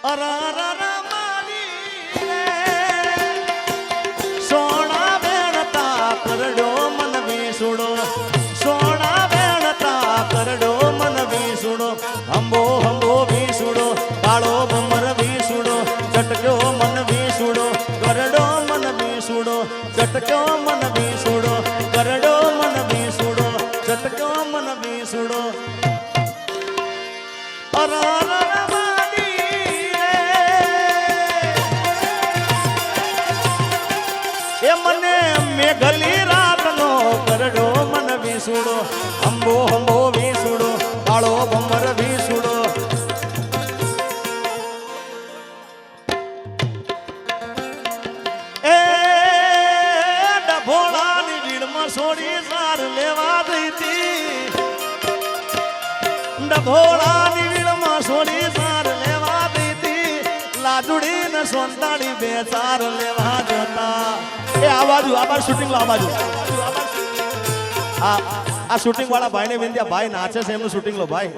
અરારા મારી રે સોના વેણતા કરડો મન વિસુડો સોના વેણતા કરડો મન વિસુડો હંબો હંબો વિસુડો કાળો ભમર વિસુડો ચટક્યો મન વિસુડો કરડો મન વિસુડો ચટક્યો મન વિસુડો કરડો મન વિસુડો ચટક્યો મન વિસુડો અરારા મારી રે એ મને મેઘલી રાતનો કરડો મન વિસુડો અંબો અંબો વિસુડો કાળો ભમર વિસુડો એ ડભોળાની ભીડમાં છોડી સાર લેવા દીધી ડભોળાની ભીડમાં છોડી સાર લેવા દીધી લાજુડી ને સોંતાડી બે ચાર લેવા જતા એ આ બાજુ શૂટિંગ લો આ બાજુ આ શૂટિંગ વાળા ભાઈ ને વિંધ્યા ભાઈ નાચે છે એમનું શૂટિંગ લો ભાઈ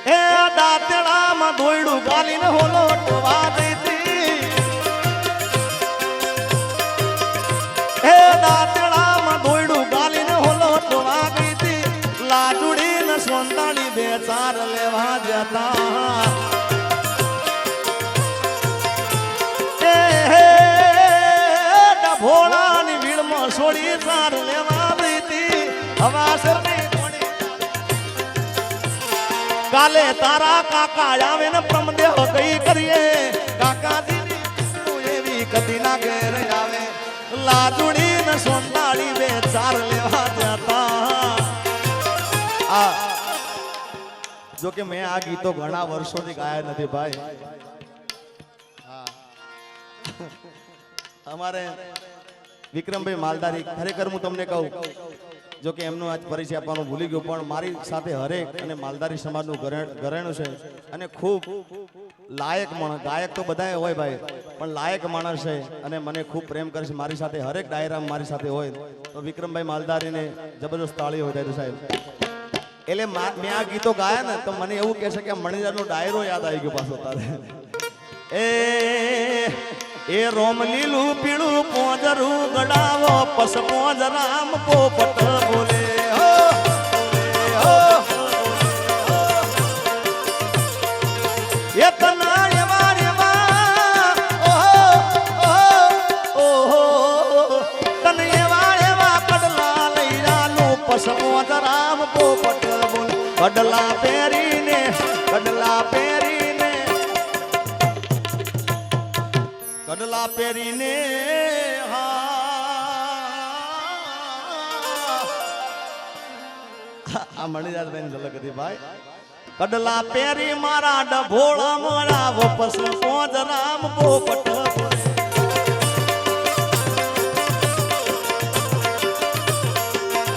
એ દાંતડામાં દોયડું ગાલીને હોલો ટવા દીધી એ દાંતડામાં દોયડું ગાલીને હોલો ટવા દીધી લાજુડી ને સોંતાડી બે ચાર લેવા જતા ભોળાની ભીડમાં છોડી સાર લેવા દીધી હવાસરની કોણી કાલે તારા કાકા આવે ને પ્રમદેહ કઈ કરીએ કાકાજીની એવી કદી ના ઘેર આવે લાજુડી ને સોંતાળી બે ચાર લેવા જતા આ જો કે મેં આ ગીતો ઘણા વર્ષોથી ગાયા નથી ભાઈ અમારે વિક્રમભાઈ માલધારી ખરેખર હું તમને કહું જો કે એમનો આજ પરિચય આપવાનું ભૂલી ગયો પણ મારી સાથે હરેક અને માલધારી સમાજનું ઘરેણું છે અને ખૂબ લાયક માણસ ગાયક તો બધાએ હોય ભાઈ પણ લાયક માણસ છે અને મને ખૂબ પ્રેમ કરે છે મારી સાથે હરેક ડાયરામાં મારી સાથે હોય તો વિક્રમભાઈ માલધારીને જબરદસ્ત તાળી હોય ત્યારે સાહેબ એટલે મેં આ ગીતો ગાયા ને તો મને એવું કહે છે કે મણિદારનો ડાયરો યાદ આવી ગયો પાછો તારે એ રોમ લીલું પીળું પોજરું ગડાવો પસ પોજ રામ પોપટ બોલે હો એ તના એવા એવા ઓહો તને એવા કડલા લઈ જાનું પસ પોજ રામ પોપટ બોલે કડલા પહેરીને કડલા પહેરીને આ મણિદાસભાઈ ઝલક હતી ભાઈ કડલા પહેરી મારા ડભોળા મારા વપસ પોજ રામ પોપટ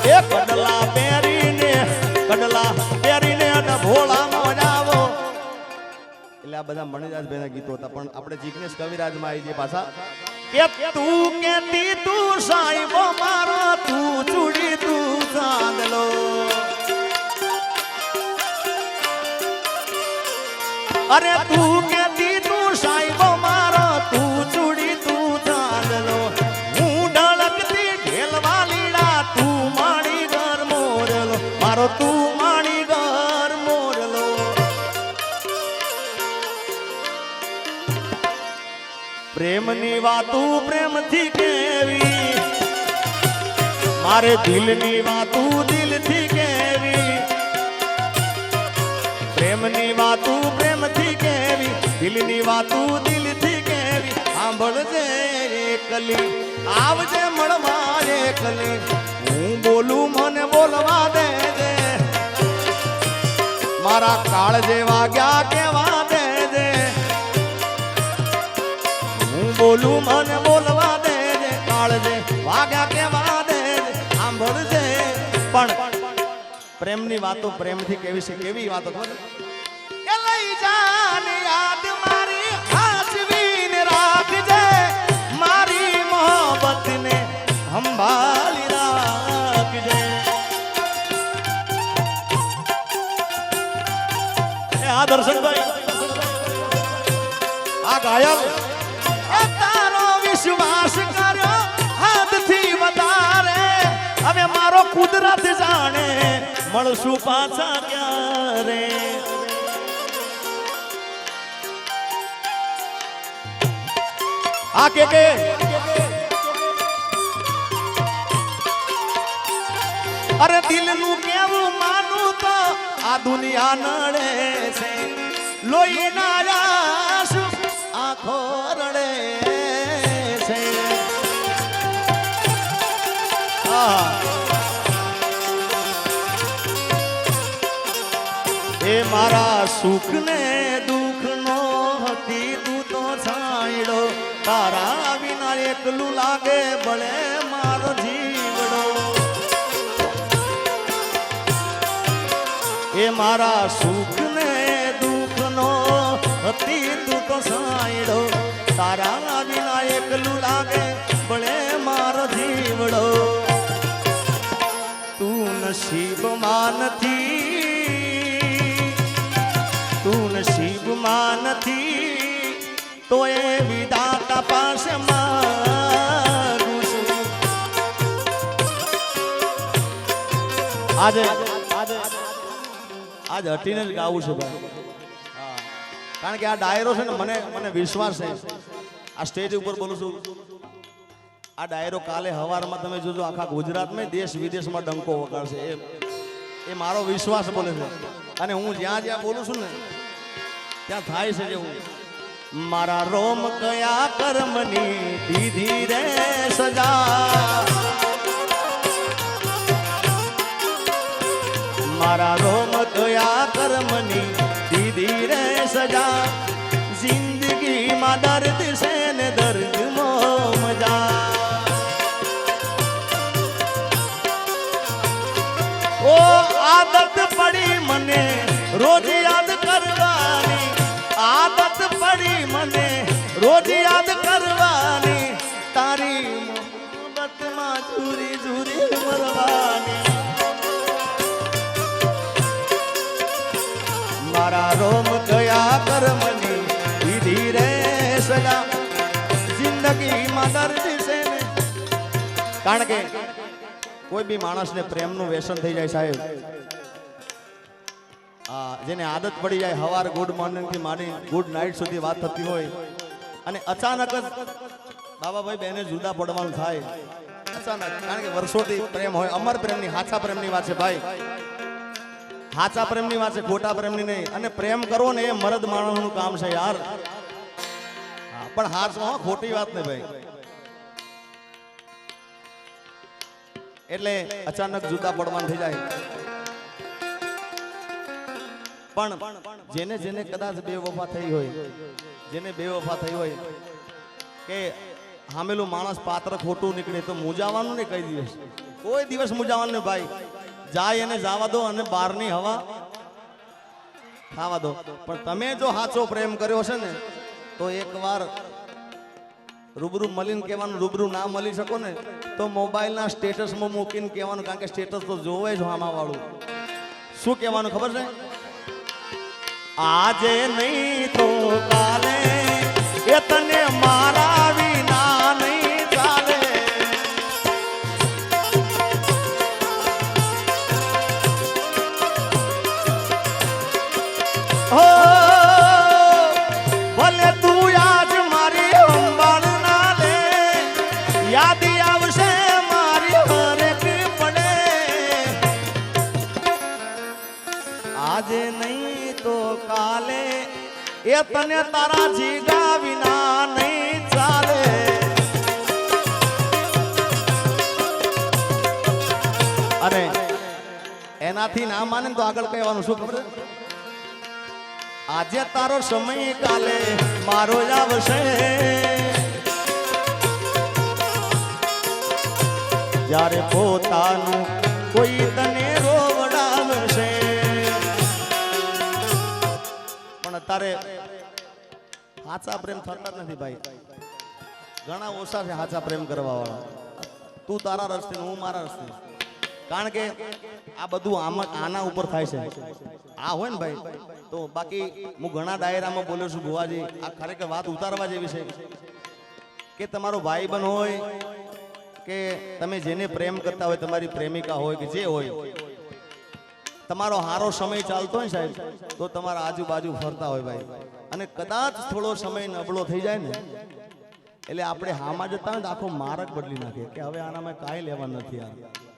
એ કડલા પહેરીને ડભોળા મજાવો એટલે આ બધા મણિદાસભાઈ ના ગીતો હતા પણ આપણે જિગ્નેશ કવિરાજમાં આવી જઈએ પાછા કે તું કેતી તું સાહેબો મારો તું ચૂડી તું ચાંદલો અરે તું કેતી તું સાહેબો મારો તું ચૂડી તું ચાંદલો હું ઢળકતી ઢેલવા લીડા તું માણી ઘર મોરલો મારો તું માણી ઘર મોરલો પ્રેમની વાતું પ્રેમથી કેવી મારે દિલની વાતું દિલથી કેવી પ્રેમની વાતું પ્રેમથી કેવી દિલની વાતું દિલથી કેવી સાંભળજે એકલી આવજે મળવા એકલી હું બોલું મને બોલવા દેજે મારા કાળ જેવા ગયા કેવા દેજે બોલું મને બોલવા દે કાળજે વાગ્યા કેવા દે સાંભળજે પણ પ્રેમની વાતો પ્રેમથી કેવી છે કેવી વાતો ખબર કે લઈ જાન યાદ મારી હાચવીને રાખજે મારી મોહબ્બતને સંભાળી રાખજે આ દર્શનભાઈ આ ઘાયલ એ તારો વિશ્વાસ કર્યો હાથથી વધારે હવે મારો કુદરત જાણે મળશું પાછા ક્યારે આ કે અરે દિલનું કેવું માનું તો આ દુનિયા નડે છે લોહીના આંસુ આંખો રડે છે એ મારા સુખ ને દુઃખ નો હતી તું તો છાંયડો તારા વિના એકલું લાગે ભલે મારો જીવડો એ મારા સુખ ને દુઃખ નો હતી તું તો સાંયડો તારા વિના એકલું લાગે ભલે મારો જીવડો તું નસીબમાં નથી તો એ વિધાતા પાસે માગું છું આજે હટીને જ ગાવું છું ભાઈ કારણ કે આ ડાયરો છે ને મને વિશ્વાસ છે આ સ્ટેજ ઉપર બોલું છું આ ડાયરો કાલે હવારમાં તમે જોજો આખા ગુજરાતમાં દેશ વિદેશમાં ડંકો વગાડશે એ મારો વિશ્વાસ બોલે છે અને હું જ્યાં જ્યાં બોલું છું ને ત્યાં થાય છે જેવું મારા રોમ કયા કર્મની દીધી રે સજા મારા રોમ કયા કર્મની દીધી રે સજા જિંદગીમાં દર્દ છે ને દર્દ મો મજા ઓ આદત પડી મને રોજ યાદ કરવાની આદત પડી મને રોજ યાદ કરવાની તારી મોહબ્બતમાં ઝૂરી ઝૂરી મરવાની મારા રોમ કયા કર્મની દીધી રે સજા જિંદગીમાં દર્દ છે ને કારણ કે કોઈ બી માણસને પ્રેમનું વ્યસન થઈ જાય સાહેબ જેને આદત પડી જાય હવાર ગુડ મોર્નિંગ થી માંડી ગુડ નાઇટ સુધી વાત થતી હોય અને અચાનક જ બાબાભાઈ બેને જુદા પડવાનું થાય અચાનક કારણ કે વર્ષોથી પ્રેમ હોય અમર પ્રેમની હાચા પ્રેમની વાત છે ભાઈ હાચા પ્રેમની વાત છે ખોટા પ્રેમની નહીં અને પ્રેમ કરો ને એ મરદ માણસનું કામ છે યાર પણ હાચો ખોટી વાત ને ભાઈ એટલે અચાનક જુદા પડવાનું થઈ જાય પણ જેને જેને કદાચ બેવફા થઈ હોય જેને બેવફા થઈ હોય કે હામેલું માણસ પાત્ર ખોટું નીકળે તો મૂજાવાનું ને કઈ દિવસ કોઈ દિવસ મૂજાવાનું ને ભાઈ જાય એને જવા દો અને બહારની હવા ખાવા દો પણ તમે જો સાચો પ્રેમ કર્યો છે ને તો એકવાર રૂબરૂ મળીને કહેવાનું રૂબરૂ ના મળી શકો ને તો મોબાઈલના સ્ટેટસમાં મૂકીને કહેવાનું કારણ કે સ્ટેટસ તો જોવે જ આમાં વાળું શું કહેવાનું ખબર છે આજે નહીં તો કાલે એ તને મારા વિના નહીં ચાલે હો ભલે તું આજ મારી સંભાળ ના લે યાદ આવશે મારી હરેક પડે આજે નહીં તો કાલે એ તને તારા જીગા વિના નહીં ચાલે અને એનાથી ના માને તો આગળ કહેવાનું શું ખબર આજે તારો સમય કાલે મારો જ આવશે જ્યારે પોતાનું કોઈ તને રોવડાવશે પણ અત્યારે સાચા પ્રેમ થતા જ નથી ભાઈ ઘણા ઓછા છે સાચા પ્રેમ કરવા વાળા તું તારા રસ્તે હું મારા રસ્તે કારણ કે આ બધું આના ઉપર થાય છે આ હોય ને ભાઈ તો બાકી હું ઘણા ડાયરામાં બોલ્યો છું ભુવાજી આ ખરેખર વાત ઉતારવા જેવી છે કે તમારો ભાઈબંધ હોય કે તમે જેને પ્રેમ કરતા હોય તમારી પ્રેમિકા હોય કે જે હોય તમારો હારો સમય ચાલતો હોય સાહેબ તો તમારા આજુબાજુ ફરતા હોય ભાઈ અને કદાચ થોડો સમય નબળો થઈ જાય ને એટલે આપણે હામાં જતા હોય તો આખો માર્ગ બદલી નાખે કે હવે આનામાં કાંઈ લેવા નથી યાર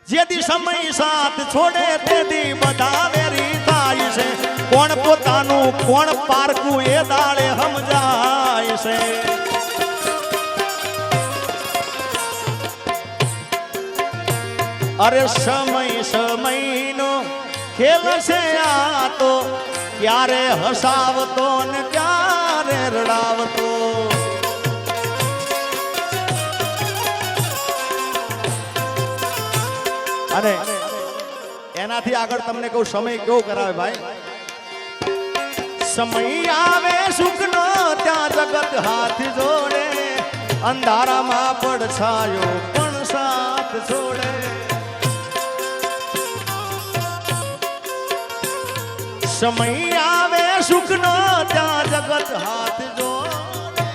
જેથી સમય સાથ છોડે તેથી બધા વેરી થાય છે કોણ પોતાનું કોણ પારકું એ દાડે સમજાય છે અરે સમયનો ખેલ છે આ તો ક્યારે હસાવતો ને ક્યારે રડાવતો અને એનાથી આગળ તમને કહું સમય કેવો કરાવે ભાઈ સમય આવે સુખનો ત્યાં જગત હાથ જોડે અંધારામાં પડછાયો પણ સાથ છોડે સમય આવે સુખનો ત્યાં જગત હાથ જોડે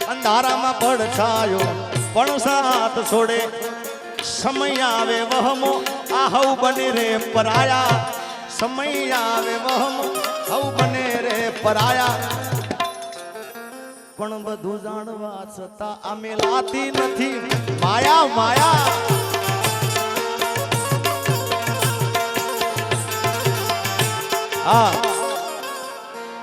અંધારામાં પડછાયો પણ સાથ છોડે સમય આવે વહમો આ હવ બને રે પરાયા સમય આવે વહમો હવ બને રે પરાયા પણ બધું જાણવા છતાં આ મેલાતી નથી માયા માયા હા